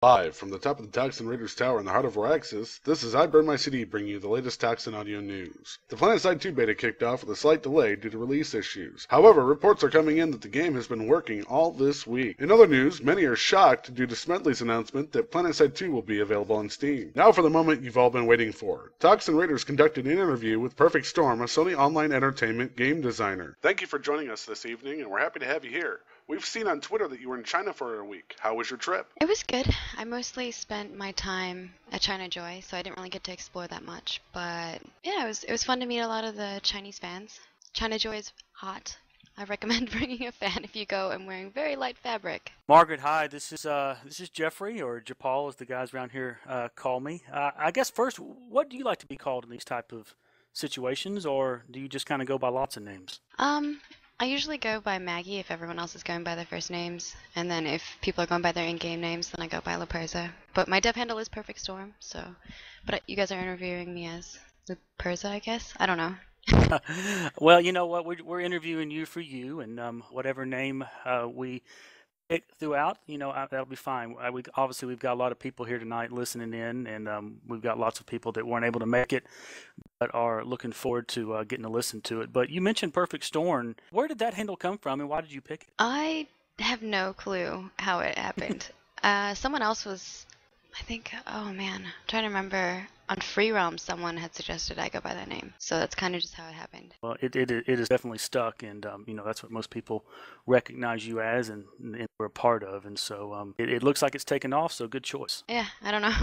Live from the top of the Toxin Raiders tower in the heart of Roaxis, this is I Burn My CD bringing you the latest Toxin audio news. The Planetside 2 beta kicked off with a slight delay due to release issues. However, reports are coming in that the game has been working all this week. In other news, many are shocked due to Smedley's announcement that Planetside 2 will be available on Steam. Now for the moment you've all been waiting for. Toxin Raiders conducted an interview with Perfect Storm, a Sony Online Entertainment game designer. Thank you for joining us this evening, and we're happy to have you here. We've seen on Twitter that you were in China for a week. How was your trip? It was good. I mostly spent my time at China Joy, so I didn't really get to explore that much. But yeah, it was fun to meet a lot of the Chinese fans. China Joy is hot. I recommend bringing a fan if you go and wearing very light fabric. Margaret, hi. This is Jeffrey, or Japal, as the guys around here call me. I guess first, what do you like to be called in these type of situations, or do you just kind of go by lots of names? I usually go by Maggie if everyone else is going by their first names, and then if people are going by their in-game names, then I go by La Perza. But my dev handle is Perfect Storm, so. But you guys are interviewing me as La Perza, I guess? I don't know. Well, you know what? We're interviewing you for you, and whatever name we pick throughout, that'll be fine. We've got a lot of people here tonight listening in, and we've got lots of people that weren't able to make it, but are looking forward to getting to listen to it. But you mentioned Perfect Storm. Where did that handle come from, and why did you pick it? I have no clue how it happened. Someone else was, I think, oh man, I'm trying to remember. On Free Realm, someone had suggested I go by that name, so that's kind of just how it happened. Well, it is definitely stuck, and that's what most people recognize you as, and we're a part of, and so it looks like it's taken off. So good choice. Yeah, I don't know.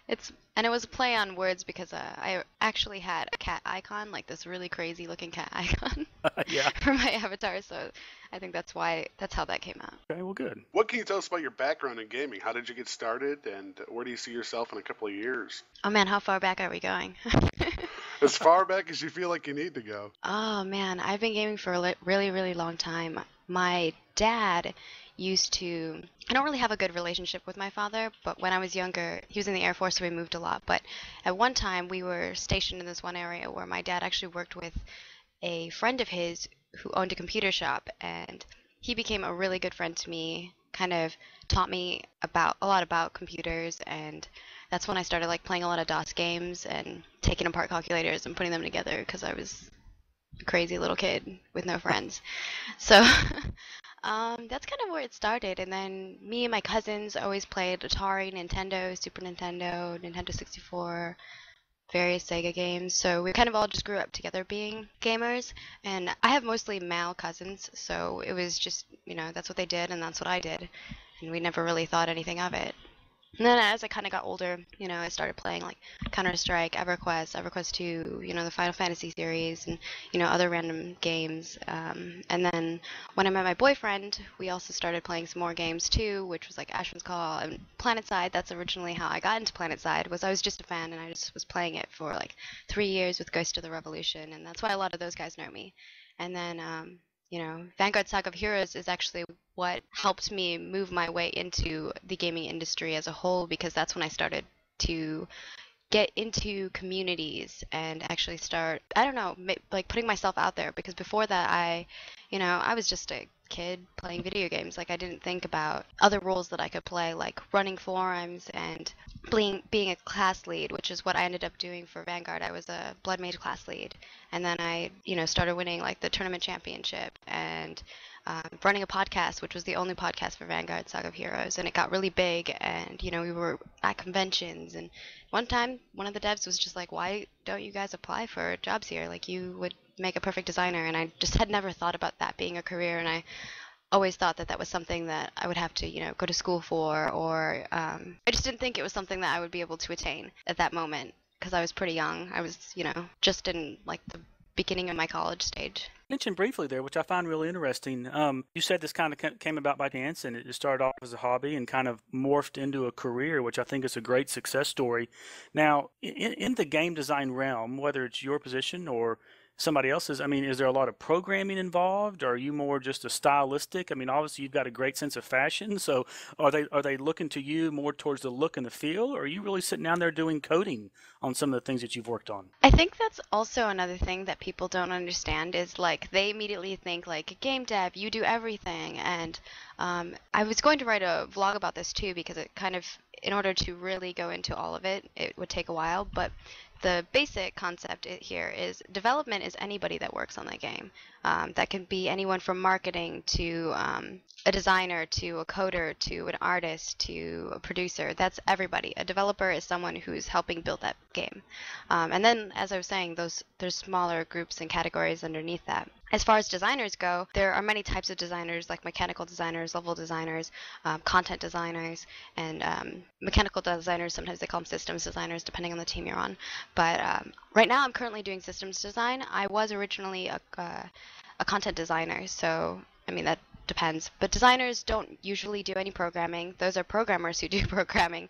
It was a play on words because I actually had a cat icon, like this really crazy looking cat icon, yeah, for my avatar. So I think that's how that came out. Okay, well, good. What can you tell us about your background in gaming? How did you get started, and where do you see yourself in a couple of years? Oh man, how far back are we going? As far back as you feel like you need to go. Oh man, I've been gaming for a really, really long time. My dad used to, I don't really have a good relationship with my father, but when I was younger, he was in the Air Force, so we moved a lot. But at one time, we were stationed in this one area where my dad actually worked with a friend of his who owned a computer shop, and he became a really good friend to me, kind of taught me a lot about computers, and that's when I started playing a lot of DOS games and taking apart calculators and putting them together because I was a crazy little kid with no friends. So that's kind of where it started. And then me and my cousins always played Atari, Nintendo, Super Nintendo, Nintendo 64, various Sega games. So we kind of all just grew up together being gamers. And I have mostly male cousins, so it was just, that's what they did and that's what I did. And we never really thought anything of it. And then as I kind of got older, I started playing Counter-Strike, EverQuest 2, the Final Fantasy series, and, other random games. And then when I met my boyfriend, we also started playing some more games too, which was Ashman's Call and Planetside. That's originally how I got into Planetside, was I was just a fan and I just was playing it for 3 years with Ghost of the Revolution, and that's why a lot of those guys know me. And then Vanguard Saga of Heroes is actually what helped me move my way into the gaming industry as a whole, because that's when I started to get into communities and actually start, I don't know, putting myself out there, because before that I was just a kid playing video games. I didn't think about other roles that I could play, like running forums and being a class lead, which is what I ended up doing for Vanguard. I was a Blood Mage class lead, and then I started winning the tournament championship and running a podcast, which was the only podcast for Vanguard Saga of Heroes, and it got really big, and we were at conventions, and one time one of the devs was just like, why don't you guys apply for jobs here, you would make a perfect designer. And I just had never thought about that being a career, and I always thought that was something that I would have to go to school for, or I just didn't think it was something that I would be able to attain at that moment, because I was pretty young. I was just in the beginning of my college stage. Mentioned briefly there, which I find really interesting. You said this kind of came about by chance, and it started off as a hobby and kind of morphed into a career, which I think is a great success story. Now, in the game design realm, whether it's your position or somebody else's, is there a lot of programming involved? Or are you more just a stylistic? Obviously you've got a great sense of fashion, so are they looking to you more towards the look and the feel, or are you really sitting down there doing coding on some of the things that you've worked on? I think that's also another thing that people don't understand is they immediately think game dev, you do everything. And I was going to write a vlog about this too, because it kind of in order to really go into all of it, it would take a while. But the basic concept here is development is anybody that works on the game. That could be anyone from marketing to a designer to a coder to an artist to a producer. That's everybody. A developer is someone who's helping build that game. And then, as I was saying, there's smaller groups and categories underneath that. As far as designers go, there are many types of designers, like mechanical designers, level designers, content designers, and mechanical designers. Sometimes they call them systems designers, depending on the team you're on. But right now, I'm currently doing systems design. I was originally a content designer, so I mean that depends. But designers don't usually do any programming. Those are programmers who do programming.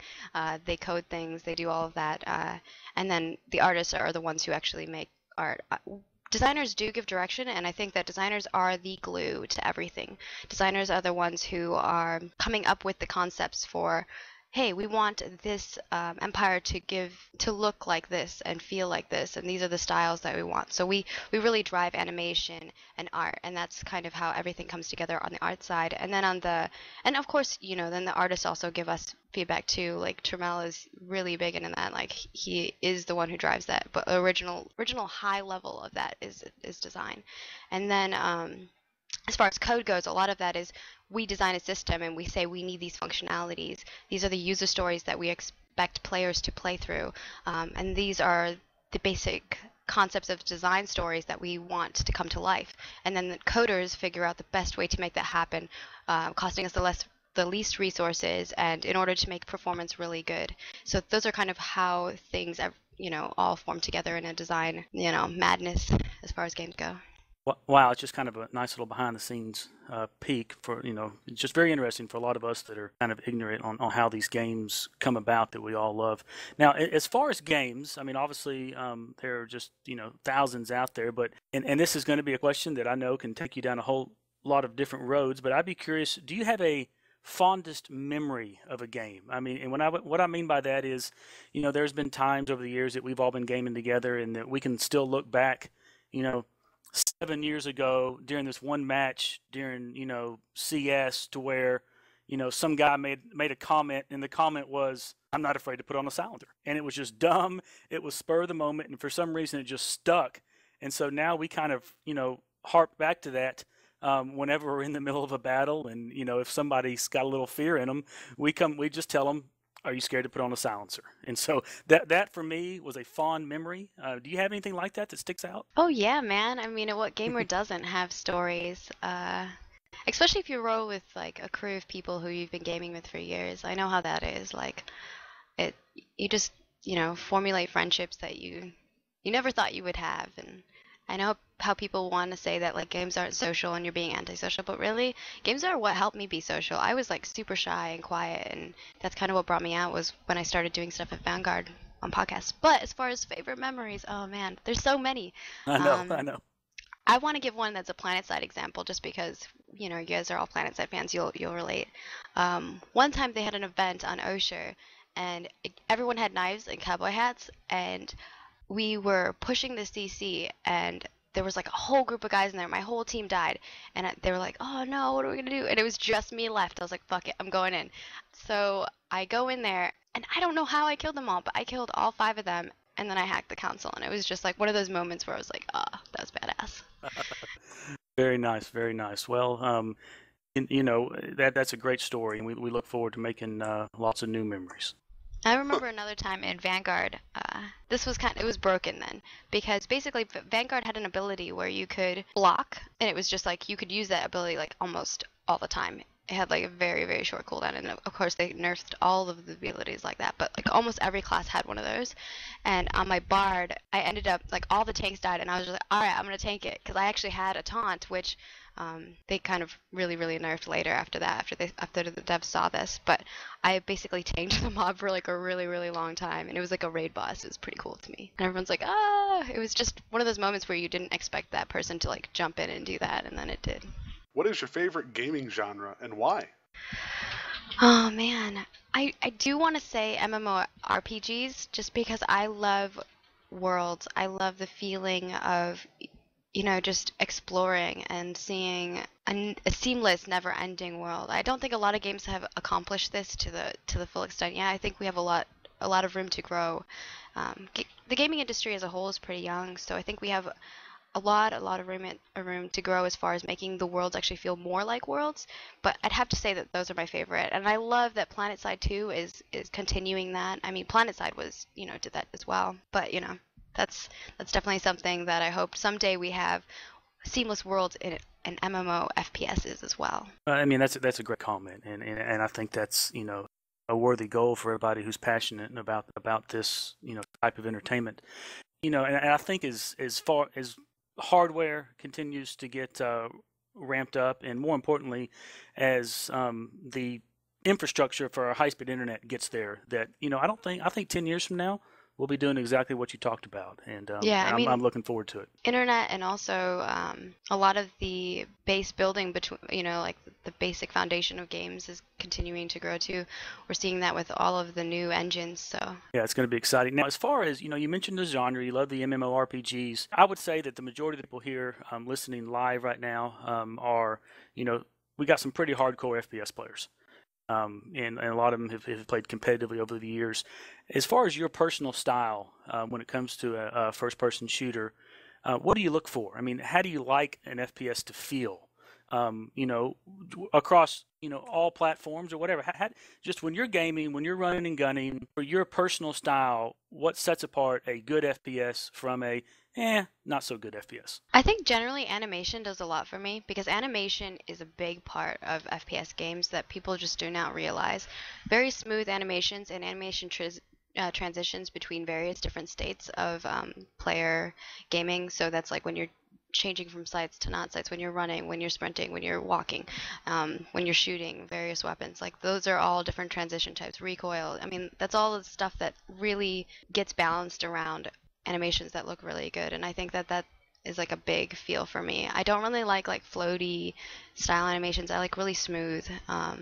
They code things. They do all of that. And then the artists are the ones who actually make art. Designers do give direction, and I think that designers are the glue to everything. Designers are the ones who are coming up with the concepts for, hey, we want this empire to look like this and feel like this, and these are the styles that we want. So we really drive animation and art, and that's kind of how everything comes together on the art side. And then and of course, then the artists also give us feedback too. Like Trammell is really big into that. Like he is the one who drives that. But original high level of that is design. And then as far as code goes, a lot of that is we design a system and we say we need these functionalities. These are the user stories that we expect players to play through. And these are the basic concepts of design stories that we want to come to life. And then the coders figure out the best way to make that happen, costing us the least resources, and in order to make performance really good. So those are kind of how things all form together in a design madness as far as games go. Wow, it's just kind of a nice little behind-the-scenes peek for, it's just very interesting for a lot of us that are kind of ignorant on how these games come about that we all love. Now, as far as games, I mean, obviously there are just, thousands out there, but, and this is going to be a question that I know can take you down a whole lot of different roads, but I'd be curious, do you have a fondest memory of a game? I mean, and what I mean by that is, there's been times over the years that we've all been gaming together and that we can still look back, 7 years ago during this one match during CS to where some guy made a comment, and the comment was, "I'm not afraid to put on a silencer," and it was just dumb. It was spur of the moment, and for some reason it just stuck. And so now we kind of harp back to that whenever we're in the middle of a battle, and if somebody's got a little fear in them, we just tell them, "Are you scared to put on a silencer?" And so that for me was a fond memory. Do you have anything like that sticks out? Oh yeah, man. I mean, what gamer doesn't have stories? Especially if you roll with like a crew of people who you've been gaming with for years. I know how that is. Like, you just formulate friendships that you never thought you would have. And I know how people want to say that like games aren't social and you're being antisocial, but really, games are what helped me be social. I was like super shy and quiet, and that's kind of what brought me out was when I started doing stuff at Vanguard on podcasts. But as far as favorite memories, oh man, there's so many. I know. I want to give one that's a Planetside example, just because you guys are all Planetside fans. You'll relate. One time they had an event on Osher, and everyone had knives and cowboy hats, and we were pushing the CC, and there was like a whole group of guys in there. My whole team died, and they were like, "Oh no, what are we gonna do?" And it was just me left. I was like, "Fuck it, I'm going in." So I go in there, and I don't know how I killed them all, but I killed all 5 of them, and then I hacked the console, and it was just like one of those moments where I was like, "Ah, that was badass." Very nice, very nice. Well, that's a great story, and we look forward to making lots of new memories. I remember another time in Vanguard, it was broken then, because basically Vanguard had an ability where you could block, and it was just like you could use that ability like almost all the time. It had like a very, very short cooldown, and of course they nerfed all of the abilities like that, but like almost every class had one of those. And on my Bard, I ended up, like all the tanks died, and I was just like, alright, I'm going to tank it, because I actually had a taunt, which they kind of really, really nerfed later after that, after the devs saw this. But I basically tanked the mob for like a really, really long time, and it was like a raid boss. It was pretty cool to me. And everyone's like, ah! It was just one of those moments where you didn't expect that person to like jump in and do that, and then it did. What is your favorite gaming genre, and why? Oh man, I do want to say MMORPGs, just because I love worlds. I love the feeling of just exploring and seeing a seamless, never-ending world. I don't think a lot of games have accomplished this to the full extent. Yeah, I think we have a lot of room to grow. The gaming industry as a whole is pretty young, so I think we have a lot of room to grow as far as making the worlds actually feel more like worlds. But I'd have to say that those are my favorite, and I love that Planetside 2 is continuing that. I mean, Planetside was did that as well, but that's definitely something that I hope someday we have seamless worlds in MMO FPSs as well. I mean, that's a great comment, and I think that's a worthy goal for everybody who's passionate about this type of entertainment. And I think as far as hardware continues to get ramped up, and more importantly, as the infrastructure for our high-speed internet gets there, that I think 10 years from now we'll be doing exactly what you talked about, and Yeah, I mean, I'm looking forward to it. internet, and also a lot of the base building between like the basic foundation of games is continuing to grow too. We're seeing that with all of the new engines, so Yeah, it's going to be exciting. Now, as far as you mentioned the genre, you love the MMORPGs. I would say that the majority of the people here listening live right now are we got some pretty hardcore FPS players. And a lot of them have played competitively over the years. As far as your personal style, when it comes to a first-person shooter, what do you look for? I mean, how do you like an FPS to feel? Across all platforms or whatever. Just when you're gaming, when you're running and gunning, for your personal style, what sets apart a good FPS from a not so good FPS? I think generally animation does a lot for me, because animation is a big part of FPS games that people just do not realize. Very smooth animations and transitions between various different states of player gaming. So that's like when you're changing from sights to not sights, when you're running, when you're sprinting, when you're walking, when you're shooting various weapons. Like those are all different transition types, recoil. I mean, that's all the stuff that really gets balanced around animations that look really good, and I think that is like a big feel for me. I don't really like floaty style animations. I like really smooth. I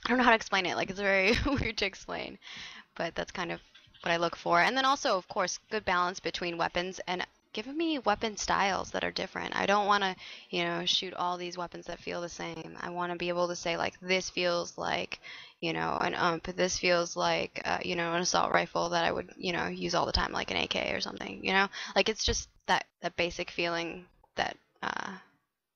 don't know how to explain it. Like, it's very weird to explain, but that's kind of what I look for. And then also, of course, good balance between weapons, and giving me weapon styles that are different. I don't want to, shoot all these weapons that feel the same. I want to be able to say, like, this feels like, an this feels like, an assault rifle that I would, use all the time, like an AK or something, Like, it's just that basic feeling that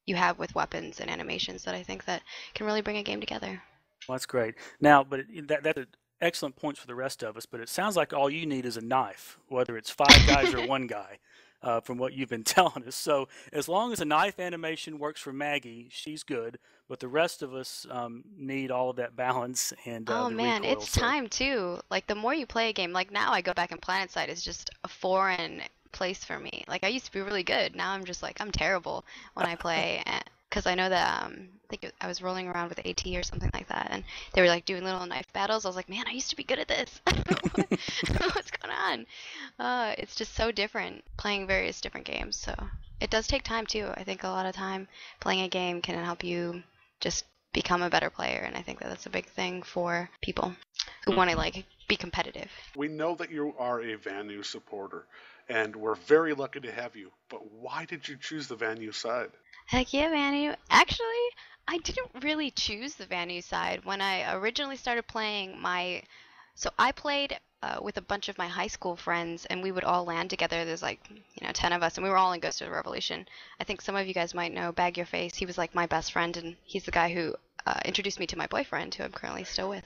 you have with weapons and animations that I think that can really bring a game together. Well, that's great. Now, but that's excellent points for the rest of us, but it sounds like all you need is a knife, whether it's 5 guys or 1 guy. From what you've been telling us. So as long as a knife animation works for Maggie, she's good. But the rest of us need all of that balance and Oh the man, recoil. it's time too. Like the more you play a game, like now I go back and Planetside is just a foreign place for me. Like I used to be really good. Now I'm just like I'm terrible when I play, because I know that I think I was rolling around with AT or something like that, and they were like doing little knife battles. I was like, man, I used to be good at this. What's going on? It's just so different playing various different games. So it does take time too. I think a lot of time playing a game can help you just become a better player, and I think that that's a big thing for people who want to like be competitive. We know that you are a Vanu supporter, and we're very lucky to have you. But why did you choose the Vanu side? Heck yeah, Vanu. Actually, I didn't really choose the Vanu side. When I originally started playing so I played with a bunch of my high school friends, and we would all land together. There's like, 10 of us, and we were all in Ghost of the Revolution. I think some of you guys might know Bag Your Face. He was like my best friend, and he's the guy who introduced me to my boyfriend, who I'm currently still with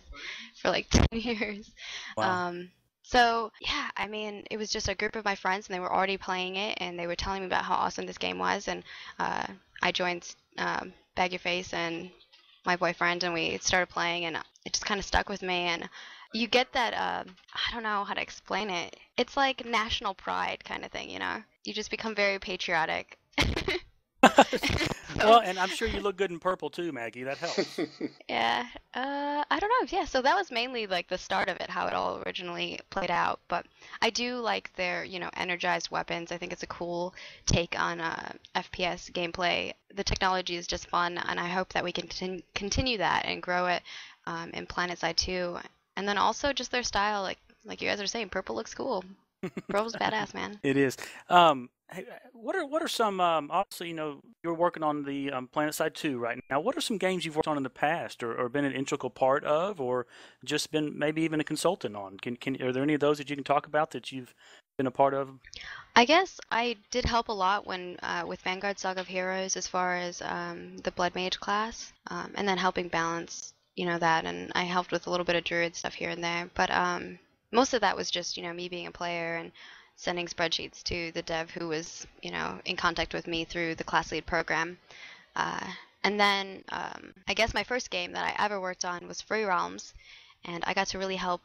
for like 10 years. Wow. So, yeah, I mean, it was just a group of my friends, and they were already playing it, and they were telling me about how awesome this game was, and I joined Bag Your Face and my boyfriend, and we started playing, and it just kind of stuck with me, and you get that, I don't know how to explain it. It's like national pride kind of thing, You just become very patriotic. Well, and I'm sure you look good in purple too, Maggie. That helps. Yeah, I don't know. Yeah, so that was mainly like the start of it, how it all originally played out. But I do like their, energized weapons. I think it's a cool take on FPS gameplay. The technology is just fun, and I hope that we can continue that and grow it in Planetside 2. And then also just their style, like you guys are saying, purple looks cool. Purple's badass, man. It is. Hey, what are some obviously you're working on the Planetside 2 right now. What are some games you've worked on in the past, or been an integral part of, or just been maybe even a consultant on? Can are there any of those that you can talk about that you've been a part of? I guess I did help a lot when with Vanguard Saga of Heroes as far as the Blood Mage class, and then helping balance, that, and I helped with a little bit of Druid stuff here and there. But most of that was just, me being a player and sending spreadsheets to the dev who was, in contact with me through the class lead program. Uh, and then I guess my first game that I ever worked on was Free Realms, and I got to really help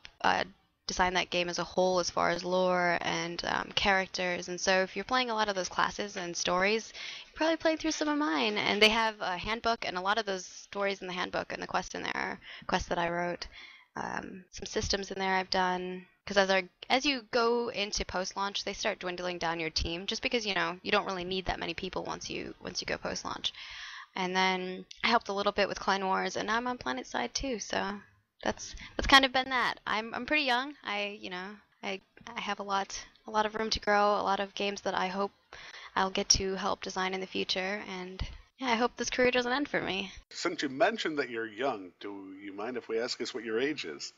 design that game as a whole as far as lore and characters. And so if you're playing a lot of those classes and stories, you probably played through some of mine. And they have a handbook, and a lot of those stories in the handbook and the quests in there are quests that I wrote. Some systems in there I've done. Because as you go into post-launch, they start dwindling down your team, just because you don't really need that many people once you go post-launch. And then I helped a little bit with Clan Wars, and now I'm on Planetside too. So that's kind of been that. I'm pretty young. I have a lot of room to grow. A lot of games that I hope I'll get to help design in the future, and yeah, I hope this career doesn't end for me. Since you mentioned that you're young, do you mind if we ask us what your age is?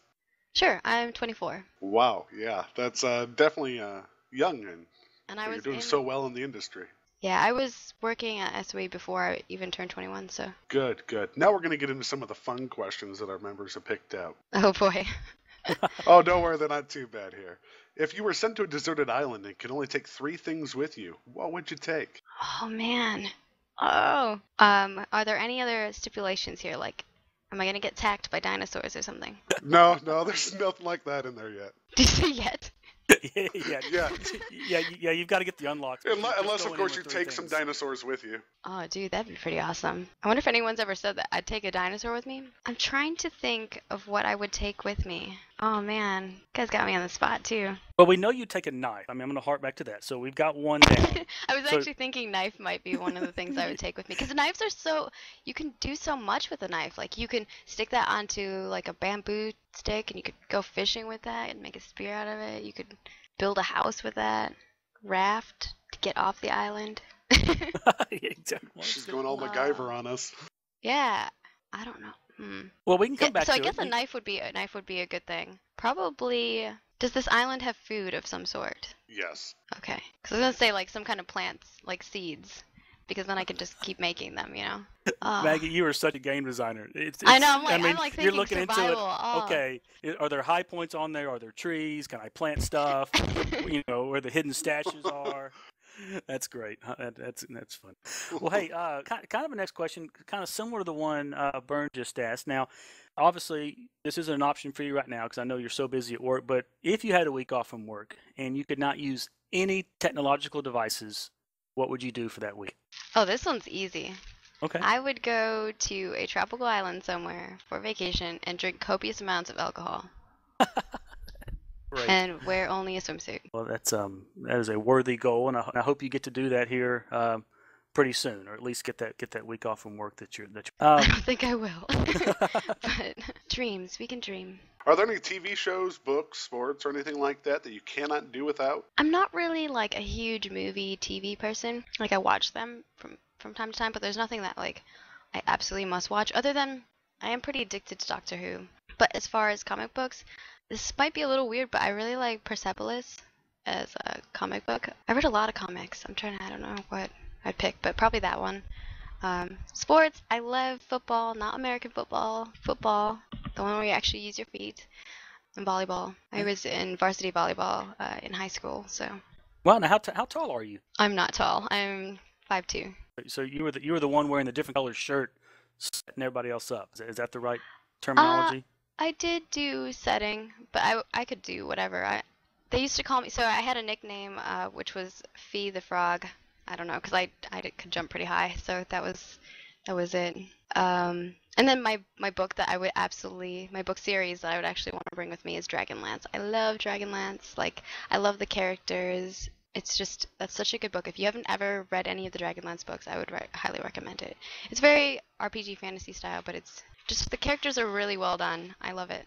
Sure, I'm 24. Wow, yeah, that's definitely young, And I you're was doing so well in the industry. Yeah, I was working at SOE before I even turned 21, so. Good, good. Now we're going to get into some of the fun questions that our members have picked out. Oh boy. Oh, don't worry, they're not too bad here. If you were sent to a deserted island and could only take 3 things with you, what would you take? Oh man. Oh. Are there any other stipulations here? Like, am I gonna get attacked by dinosaurs or something? No, there's nothing like that in there yet. Did you say yet? yeah. You've got to get the unlocks. Unless of course, you take some dinosaurs with you. Oh, dude, that'd be pretty awesome. I wonder if anyone's ever said that I'd take a dinosaur with me. I'm trying to think of what I would take with me. Oh man, you guys got me on the spot too. Well, we know you take a knife. I mean, I'm going to hark back to that. So we've got one down. I was actually thinking knife might be one of the things I would take with me, because knives are you can do so much with a knife. Like, you can stick that onto like a bamboo stick, and you could go fishing with that and make a spear out of it. You could build a house with that, raft to get off the island. Exactly. She's going all MacGyver on us. Yeah, I don't know. Well, we can come back to it. So I guess a knife would be a good thing. Probably. Does this island have food of some sort? Yes. Okay, because I was gonna say like some kind of plants, like seeds, because then I could just keep making them. Maggie, you are such a game designer. I know. I'm like thinking you're looking survival. into it. Okay, are there high points on there? Are there trees? Can I plant stuff? Where the hidden stashes are. That's great. That's fun. Well, hey, kind of a next question, kind of similar to the one Bern just asked. Now, obviously, this isn't an option for you right now because I know you're so busy at work. But if you had a week off from work and you could not use any technological devices, what would you do for that week? Oh, this one's easy. Okay. I would go to a tropical island somewhere for vacation and drink copious amounts of alcohol. Right. And wear only a swimsuit. Well, that is a worthy goal, and I hope you get to do that here pretty soon, or at least get that week off from work that you're. I don't think I will. But dreams, we can dream. Are there any TV shows, books, sports, or anything like that you cannot do without? I'm not really like a huge movie TV person. Like, I watch them from time to time, but there's nothing that like I absolutely must watch. Other than I am pretty addicted to Doctor Who. But as far as comic books, this might be a little weird, but I really like Persepolis as a comic book. I read a lot of comics. I don't know what I'd pick, but probably that one. Sports, I love football, not American football. Football, the one where you actually use your feet. And volleyball. I was in varsity volleyball in high school, so. Well, now how tall are you? I'm not tall. I'm 5'2". So you were the one wearing the different colored shirt, setting everybody else up. Is that the right terminology? I did do setting, but I could do whatever. They used to call me, so I had a nickname, which was Fee the Frog. I don't know, because I could jump pretty high, so that was it. And then my book that my book series that I would actually want to bring with me is Dragonlance. I love Dragonlance. Like, I love the characters. That's such a good book. If you haven't ever read any of the Dragonlance books, I would highly recommend it. It's very RPG fantasy style, but it's just the characters are really well done. I love it.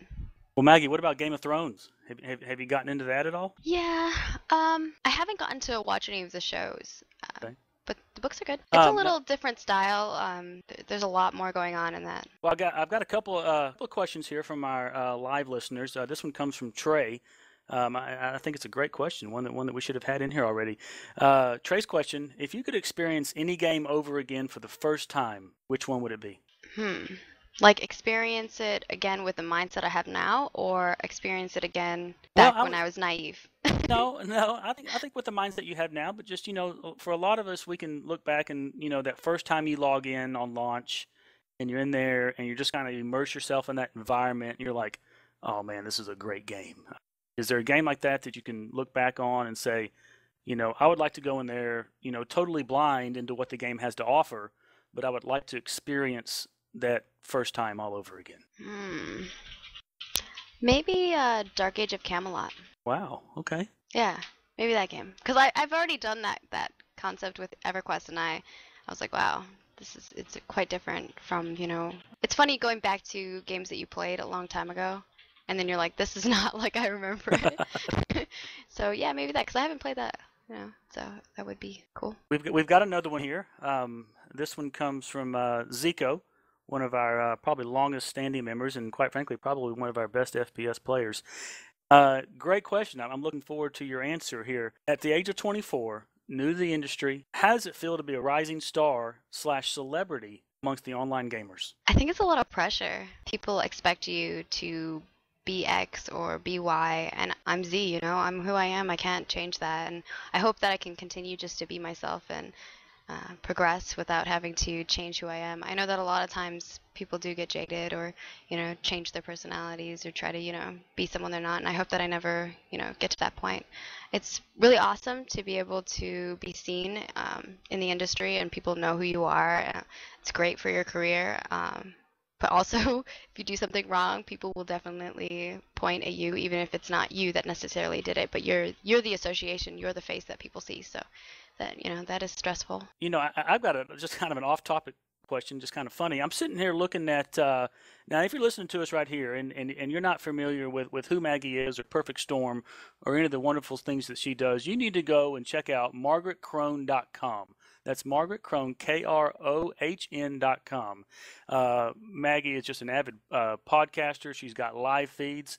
Well, Maggie, what about Game of Thrones? Have you gotten into that at all? Yeah, I haven't gotten to watch any of the shows, Okay. but the books are good. It's a Um, little different style. There's a lot more going on in that. Well, I've got a couple of questions here from our live listeners. This one comes from Trey. I think it's a great question, one that we should have had in here already. Trey's question: if you could experience any game over again for the first time, which one would it be? Like experience it again with the mindset I have now, or experience it again Well, back when I was naive. No. I think with the mindset you have now, but just for a lot of us, we can look back and that first time you log in on launch, and you're in there, and you're just kind of immerse yourself in that environment. And you're like, oh man, this is a great game. Is there a game like that you can look back on and say, I would like to go in there, totally blind into what the game has to offer, but I would like to experience that first time all over again? Maybe Dark Age of Camelot. Wow. Okay. Yeah, maybe that game. Because I've already done that concept with EverQuest, and I was like, wow, it's quite different from, It's funny going back to games that you played a long time ago, and then you're like, this is not like I remember it. So yeah, maybe that, because I haven't played that, so that would be cool. We've got another one here. This one comes from Zico, one of our probably longest standing members, and quite frankly, probably one of our best FPS players. Great question. I'm looking forward to your answer here. At the age of 24, new to the industry, how does it feel to be a rising star / celebrity amongst the online gamers? I think it's a lot of pressure. People expect you to be X or be Y, and I'm Z, I'm who I am. I can't change that, and I hope that I can continue just to be myself and progress without having to change who I am. I know that a lot of times people do get jaded or, change their personalities or try to, be someone they're not. And I hope that I never, get to that point. It's really awesome to be able to be seen in the industry and people know who you are. It's great for your career. But also, if you do something wrong, people will definitely point at you, even if it's not you that necessarily did it. But you're the association, you're the face that people see. So that that is stressful. I've got just kind of an off-topic question, just kind of funny. I'm sitting here looking at now. If you're listening to us right here, and you're not familiar with who Maggie is or Perfect Storm or any of the wonderful things that she does, you need to go and check out MargaretKrohn.com. That's Margaret Krohn, KROHN.com. Maggie is just an avid podcaster. She's got live feeds.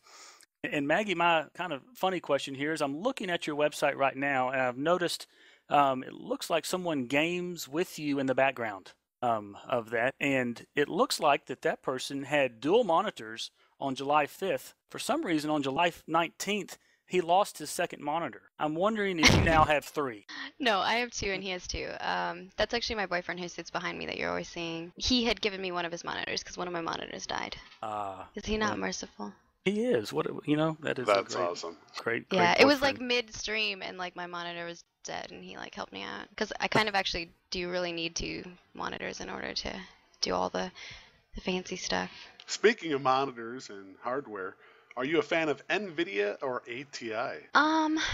And Maggie, my kind of funny question here is I'm looking at your website right now, and I've noticed it looks like someone games with you in the background of that. And it looks like that person had dual monitors on July 5th. For some reason, on July 19th, he lost his second monitor. I'm wondering if you now have 3. No, I have 2 and he has 2. That's actually my boyfriend who sits behind me that you're always seeing. He had given me one of his monitors because one of my monitors died. Is he not merciful? He is. That's awesome. Great. Yeah, it was like midstream and like my monitor was dead and he like helped me out because I kind of actually do really need 2 monitors in order to do all the fancy stuff. Speaking of monitors and hardware, are you a fan of NVIDIA or ATI?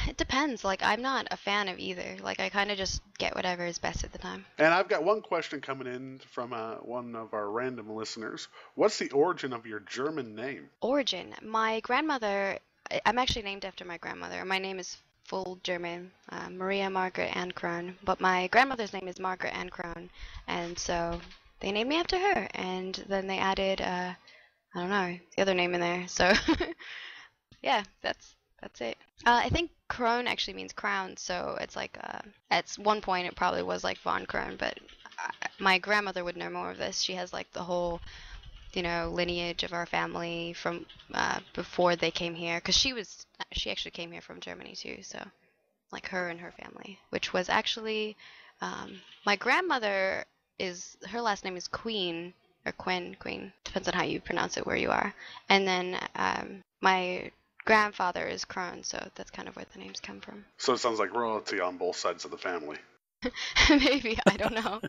It depends. Like, I'm not a fan of either. Like, I kind of just get whatever is best at the time. And I've got one question coming in from one of our random listeners. What's the origin of your German name? Origin? My grandmother, I'm actually named after my grandmother. My name is full German, Maria Margaret Ann Krohn. But my grandmother's name is Margaret Ann Krohn. And so they named me after her. And then they added, I don't know, the other name in there. So, yeah, that's it. I think Krohn actually means crown, so it's like, at one point it probably was like von Krohn, but my grandmother would know more of this. She has like the whole, lineage of our family from before they came here, because she actually came here from Germany too, so like her and her family, which was actually, my grandmother her last name is Queen, or Quinn, depends on how you pronounce it where you are. And then my grandfather is Krohn, so that's kind of where the names come from. So it sounds like royalty on both sides of the family. Maybe, I don't know.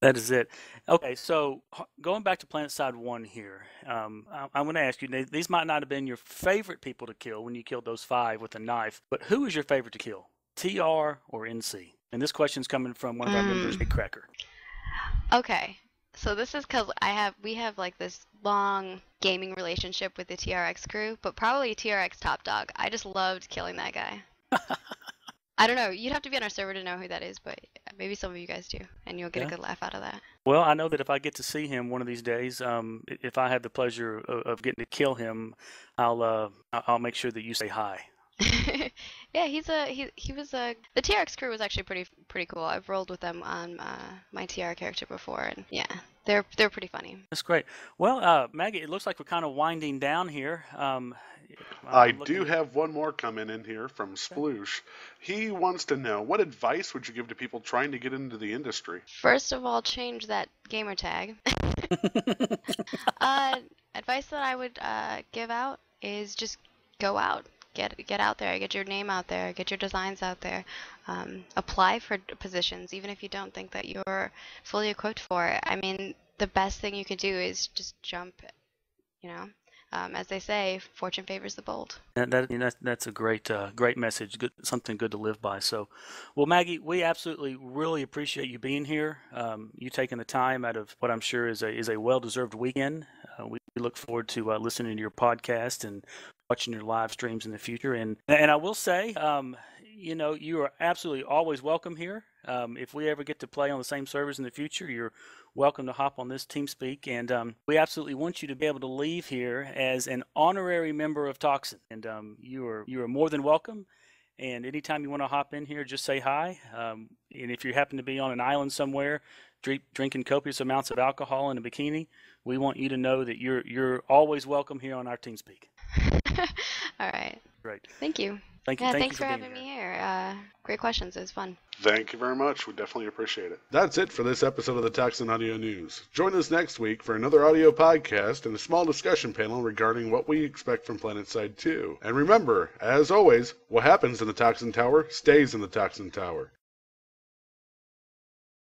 That is it. Okay, so going back to Planetside 1 here, I'm going to ask you, these might not have been your favorite people to kill when you killed those 5 with a knife, but who was your favorite to kill, TR or NC? And this question's coming from one of our members, Big Cracker. Okay. So this is because we have like this long gaming relationship with the TRX crew, but probably TRX top dog. I just loved killing that guy. I don't know. You'd have to be on our server to know who that is, but maybe some of you guys do, and you'll get a good laugh out of that. Well, I know that if I get to see him one of these days, if I have the pleasure of getting to kill him, I'll make sure that you say hi. Yeah, he was the TRX crew was actually pretty cool. I've rolled with them on my TR character before, and yeah, they're pretty funny. That's great. Well, Maggie, it looks like we're kind of winding down here. I do have one more coming in here from Sploosh. He wants to know, what advice would you give to people trying to get into the industry? First of all, change that gamer tag. Advice that I would give out is just go out. Get out there, get your name out there, get your designs out there, apply for positions, even if you don't think that you're fully equipped for it. I mean, the best thing you could do is just jump, you know. As they say, fortune favors the bold. That's a great message, something good to live by. So, well, Maggie, we absolutely really appreciate you being here. You taking the time out of what I'm sure is a well-deserved weekend. We look forward to listening to your podcast and watching your live streams in the future. And I will say, you are absolutely always welcome here. If we ever get to play on the same servers in the future, you're welcome to hop on this TeamSpeak. And we absolutely want you to be able to leave here as an honorary member of Toxin. And you are more than welcome. And anytime you want to hop in here, just say hi. And if you happen to be on an island somewhere, drinking copious amounts of alcohol in a bikini, we want you to know that you're always welcome here on our TeamSpeak. All right. Great. Thank you. Thank you. Yeah, Thank thanks you for being having me here. Great questions. It was fun. Thank you very much. We definitely appreciate it. That's it for this episode of the Toxin Audio News. Join us next week for another audio podcast and a small discussion panel regarding what we expect from Planetside 2. And remember, as always, what happens in the Toxin Tower stays in the Toxin Tower.